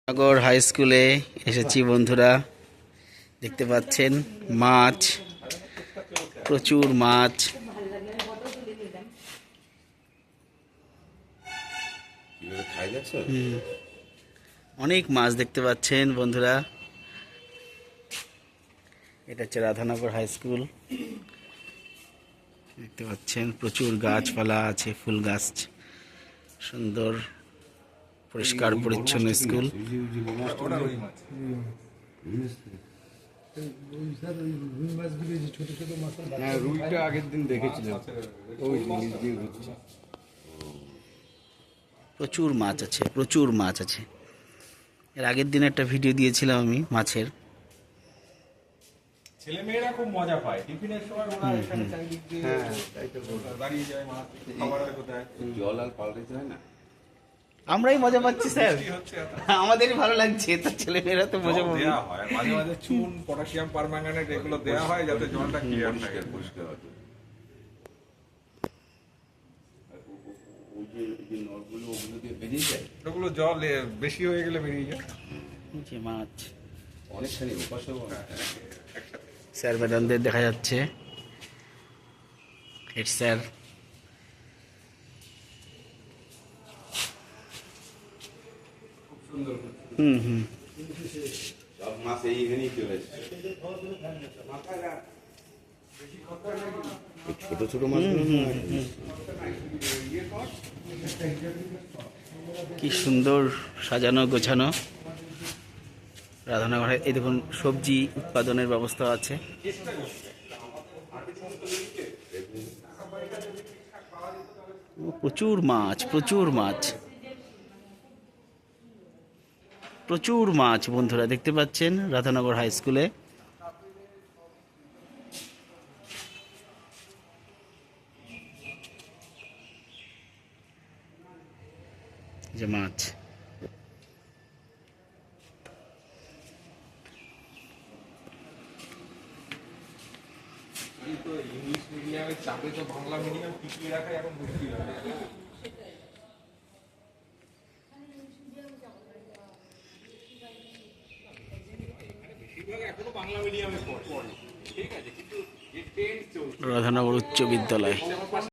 নগর high স্কুলে এসেছি বন্ধুরা, দেখতে পাচ্ছেন মাছ, প্রচুর মাছ। অনেক মাছ দেখতে পাচ্ছেন বন্ধুরা। এটা হচ্ছে রাধানগর হাই স্কুল, দেখতে পাচ্ছেন প্রচুর গাছপালা আছে, ফুল গাছ, সুন্দর পরিষ্কার পরিচ্ছন্ন স্কুল। আগের দিন দেখেছিলাম, প্রচুর মাছ আছে, প্রচুর মাছ আছে। এর আগের দিন একটা ভিডিও দিয়েছিলাম আমি মাছের। ছেলেমেয়েরা খুব মজা পায় টিফিনের সময়, ওরা এখানে চারিদিক দিয়ে দাঁড়িয়ে যায়, মাছ খাবার কোথায় জল আর পাল্টাইতে হয় না। আমরাই মজা পাচ্ছি স্যার, আমাদেরই ভালো লাগছে, তার ছেলেমেয়েরা তো মজা পাবে। দেওয়া হয় মাঝে মাঝে চুন, পটাশিয়াম পারম্যাঙ্গানেট এগুলো দেওয়া হয় যাতে জলটা ক্লিয়ার থাকে, পরিষ্কার হয়। ওই যে নলগুলো ওগুলো দিয়ে বেরিয়ে যায়, ওগুলো জল বেশি হয়ে গেলে বেরিয়ে যায়। যে মাছ অনেকখানি ওপাশেও স্যার ম্যাডামদের দেখা যাচ্ছে, হেড স্যার। সব মাছ এইখানেই চলে এসছে। ছোট ছোট মাছ কি সুন্দর সাজানো গোছানো রাধানগরে। এই দেখুন সবজি উৎপাদনের ব্যবস্থা আছে। প্রচুর মাছ, প্রচুর মাছ, প্রচুর মাছ বন্ধুরা দেখতে পাচ্ছেন রাধানগর হাই স্কুলে। যে মাছ, ইংলিশ মিডিয়ামের চাপে তো বাংলা মিডিয়াম টিকিয়ে রাখা এখন মুশকিল হয়। বেশিরভাগ এখনো বাংলা মিডিয়ামে পড়ে, ঠিক আছে, কিন্তু রাধানগর উচ্চ বিদ্যালয়।